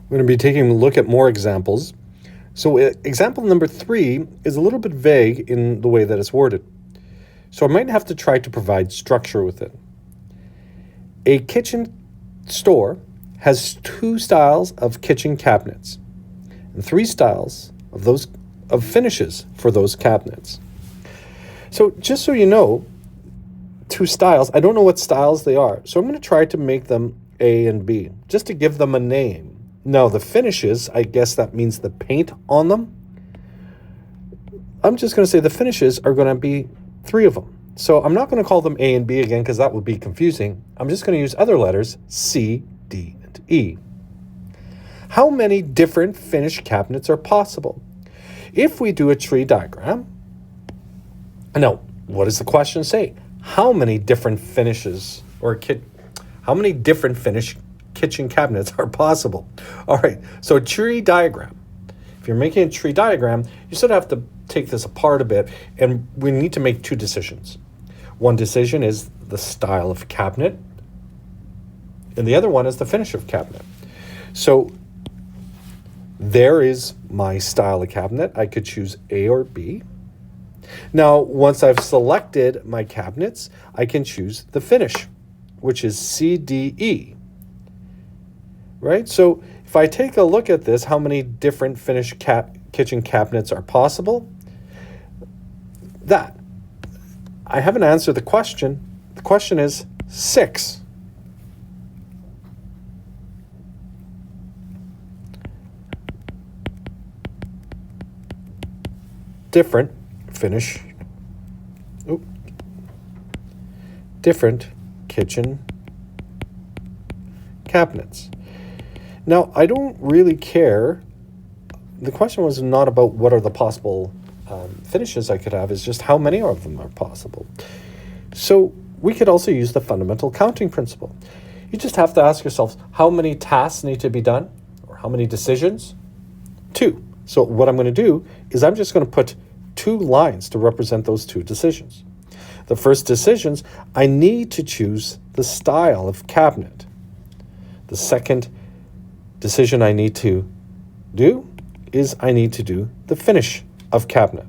We're going to be taking a look at more examples. So example number 3 is a little bit vague in the way that it's worded. So I might have to try to provide structure with it. A kitchen store has 2 styles of kitchen cabinets and 3 styles of finishes for those cabinets. So just so you know, 2 styles, I don't know what styles they are. So I'm going to try to make them A and B, just to give them a name. Now the finishes, I guess that means the paint on them. I'm just going to say the finishes are going to be 3 of them. So I'm not going to call them A and B again because that would be confusing. I'm just going to use other letters, C, D, and E. How many different finish cabinets are possible? If we do a tree diagram, now what does the question say? How many different finishes how many different finish kitchen cabinets are possible? All right, so a tree diagram. If you're making a tree diagram, you sort of have to take this apart a bit, and we need to make 2 decisions. One decision is the style of cabinet, and the other one is the finish of cabinet. So there is my style of cabinet. I could choose A or B. Now, once I've selected my cabinets, I can choose the finish, which is C, D, E. Right? So if I take a look at this, how many different finish kitchen cabinets are possible? I haven't answered the question. The question is 6. Different kitchen cabinets. Now, I don't really care. The question was not about what are the possible finishes I could have, it's just how many of them are possible. So we could also use the fundamental counting principle. You just have to ask yourself, how many tasks need to be done? Or how many decisions? 2. So what I'm going to do is I'm just going to put 2 lines to represent those 2 decisions. The first decisions, I need to choose the style of cabinet. The second decision I need to do is I need to do the finish of cabinet.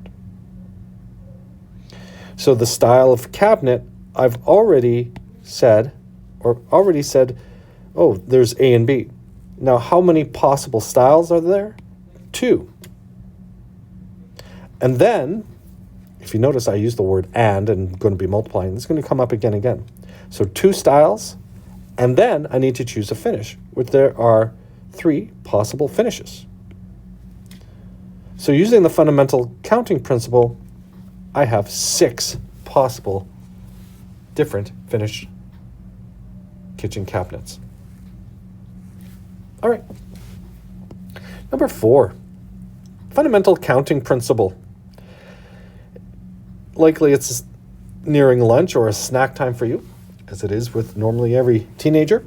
So the style of cabinet, I've already said, oh, there's A and B. Now, how many possible styles are there? 2. And then, if you notice, I use the word and going to be multiplying. It's going to come up again. So 2 styles, and then I need to choose a finish, which there are 3 possible finishes. So using the fundamental counting principle, I have 6 possible different finished kitchen cabinets. All right. Number 4, fundamental counting principle. Likely it's nearing lunch or a snack time for you, as it is with normally every teenager.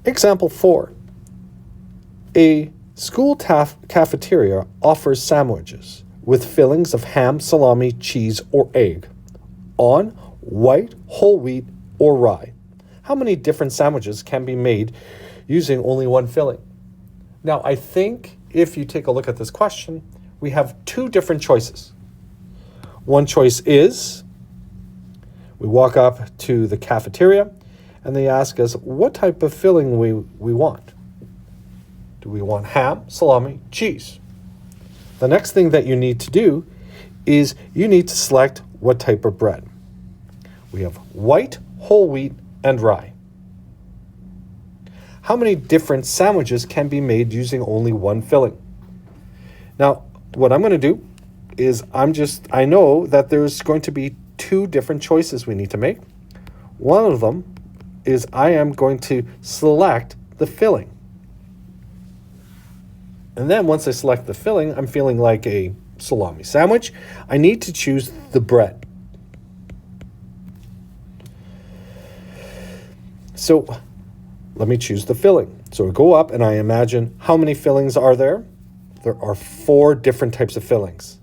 Example 4. A school cafeteria offers sandwiches with fillings of ham, salami, cheese, or egg on white, whole wheat, or rye. How many different sandwiches can be made using only one filling? Now, I think if you take a look at this question, we have 2 different choices. One choice is we walk up to the cafeteria and they ask us what type of filling we want. Do we want ham, salami, cheese? The next thing that you need to do is you need to select what type of bread. We have white, whole wheat, and rye. How many different sandwiches can be made using only one filling? Now, what I'm going to do is I know that there's going to be 2 different choices we need to make. One of them is I am going to select the filling. And then once I select the filling, I'm feeling like a salami sandwich. I need to choose the bread. So let me choose the filling. So I go up and I imagine how many fillings are there? There are 4 different types of fillings: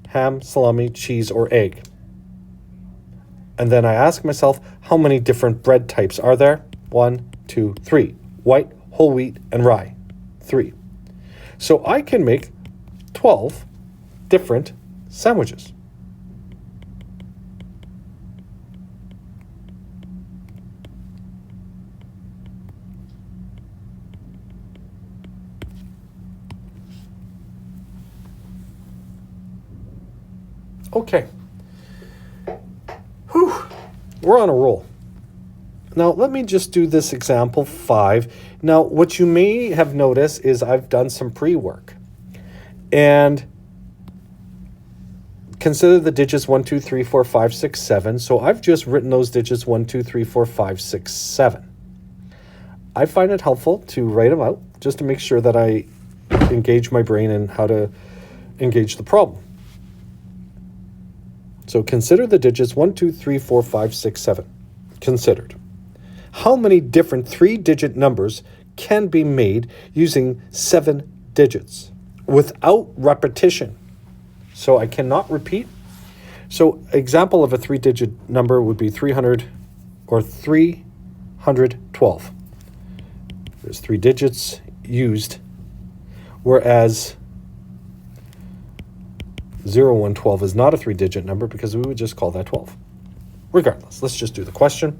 ham, salami, cheese, or egg. And then I ask myself, how many different bread types are there? 1, 2, 3. White, whole wheat, and rye. 3. So I can make 12 different sandwiches. Okay. Whew. We're on a roll. Now, let me just do this example 5. Now, what you may have noticed is I've done some pre-work. And consider the digits 1, 2, 3, 4, 5, 6, 7. So I've just written those digits 1, 2, 3, 4, 5, 6, 7. I find it helpful to write them out just to make sure that I engage my brain in how to engage the problem. So consider the digits 1, 2, 3, 4, 5, 6, 7. Considered. How many different 3-digit numbers can be made using 7 digits without repetition? So I cannot repeat. So example of a 3-digit number would be 300 or 312. There's 3 digits used, whereas 0112 is not a 3-digit number because we would just call that 12. Regardless, let's just do the question.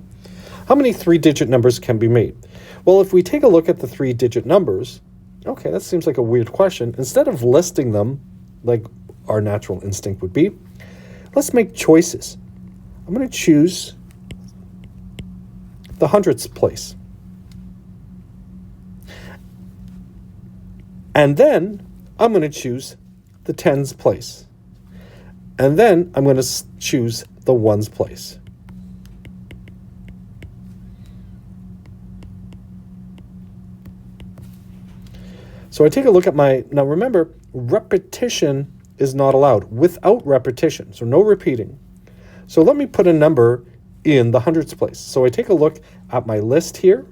How many 3-digit numbers can be made? Well, if we take a look at the 3-digit numbers, okay, that seems like a weird question. Instead of listing them like our natural instinct would be, let's make choices. I'm going to choose the hundredths place. And then I'm going to choose the tens place. And then I'm going to choose the ones place. So I take a look at now remember, repetition is not allowed without repetition, so no repeating. So let me put a number in the hundredths place. So I take a look at my list here.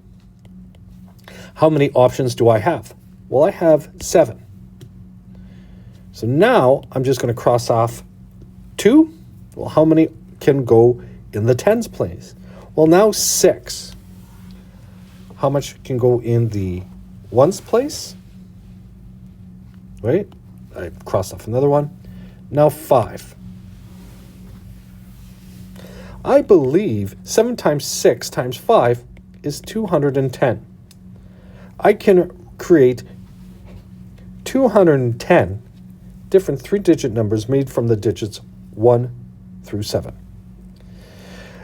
How many options do I have? Well, I have 7. So now I'm just going to cross off 2. Well, how many can go in the tens place? Well, now 6. How much can go in the ones place? Right? I crossed off another one. Now 5. I believe 7 times 6 times 5 is 210. I can create 210 different 3-digit numbers made from the digits 1 through 7.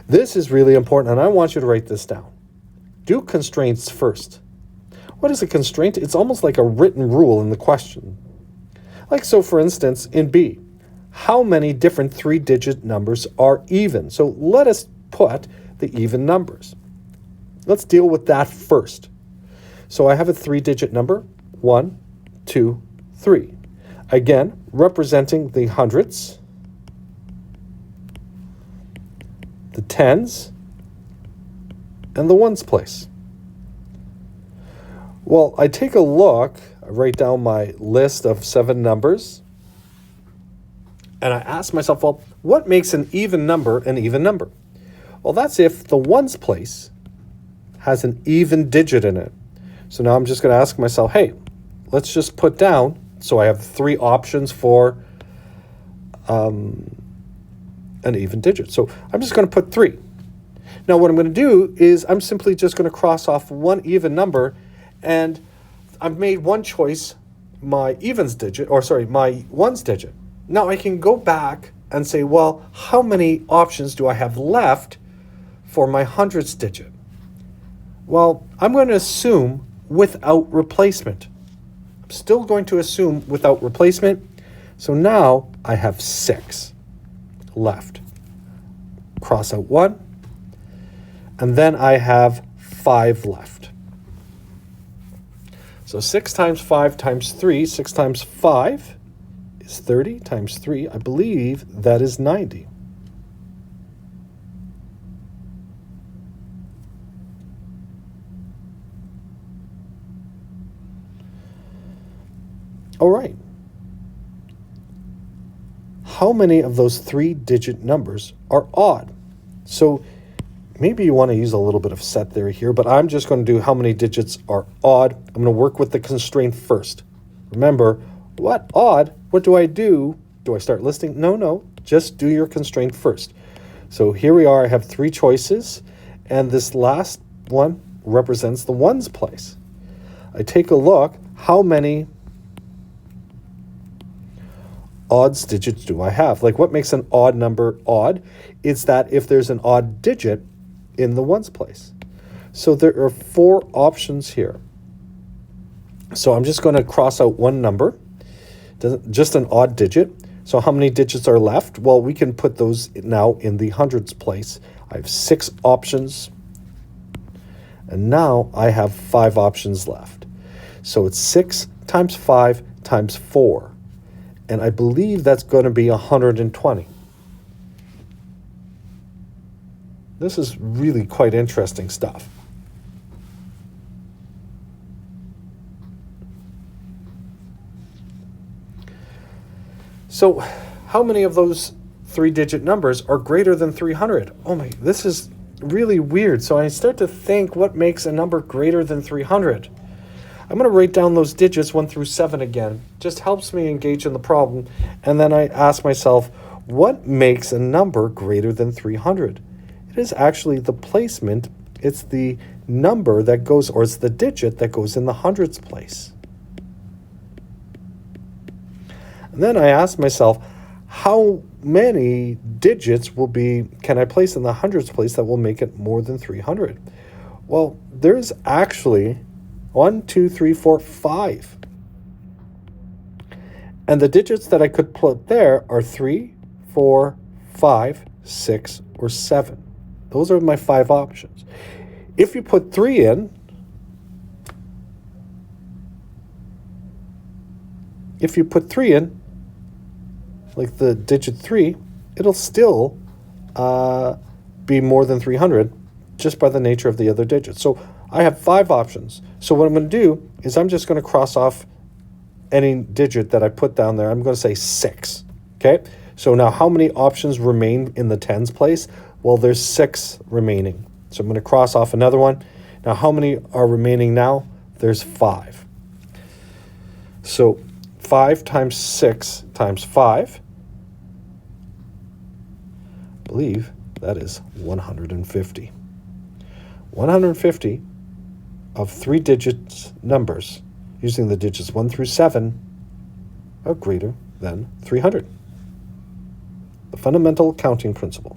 This is really important, and I want you to write this down. Do constraints first. What is a constraint? It's almost like a written rule in the question. Like so, for instance, in B, how many different 3-digit numbers are even? So let us put the even numbers. Let's deal with that first. So I have a 3-digit number, 1, 2, 3. Again, representing the hundredths, the tens, and the ones place. Well, I take a look, I write down my list of 7 numbers, and I ask myself, well, what makes an even number an even number? Well, that's if the ones place has an even digit in it. So now I'm just going to ask myself, hey, let's just put down, so I have 3 options for an even digit. So I'm just going to put 3. Now what I'm going to do is I'm simply just going to cross off one even number, and I've made one choice, my evens digit, my ones digit. Now I can go back and say, well, how many options do I have left for my hundredths digit? Well, I'm going to assume without replacement. I'm still going to assume without replacement. So now I have 6 left. Cross out 1. And then I have 5 left. So 6 times 5 times 3, 6 times 5 is 30 times 3. I believe that is 90. All right. How many of those 3-digit numbers are odd? So maybe you want to use a little bit of set theory here, but I'm just going to do how many digits are odd. I'm going to work with the constraint first. Remember, what odd? What do I do? Do I start listing? No, just do your constraint first. So here we are, I have 3 choices, and this last one represents the ones place. I take a look, how many odds digits do I have? Like, what makes an odd number odd? It's that if there's an odd digit in the ones place. So there are 4 options here. So I'm just going to cross out one number, just an odd digit. So how many digits are left? Well, we can put those now in the hundreds place. I have 6 options, and now I have 5 options left. So it's 6 times 5 times 4. And I believe that's going to be 120. This is really quite interesting stuff. So how many of those 3-digit numbers are greater than 300? Oh my, this is really weird. So I start to think, what makes a number greater than 300? I'm going to write down those digits 1 through 7 again. Just helps me engage in the problem. And then I ask myself, what makes a number greater than 300? It is actually the placement. It's the number that goes, or it's the digit that goes in the hundreds place. And then I ask myself, how many digits can I place in the hundreds place that will make it more than 300? Well, there's actually 1, 2, 3, 4, 5. And the digits that I could put there are 3, 4, 5, 6, or 7. Those are my 5 options. If you put 3 in, like the digit 3, it'll still be more than 300 just by the nature of the other digits. So I have 5 options. So what I'm going to do is I'm just going to cross off any digit that I put down there. I'm going to say 6. Okay? So now how many options remain in the tens place? Well, there's 6 remaining. So I'm going to cross off another one. Now how many are remaining now? There's 5. So 5 times 6 times 5, I believe that is 150. 150 of 3-digit numbers using the digits 1 through 7 are greater than 300. The fundamental counting principle.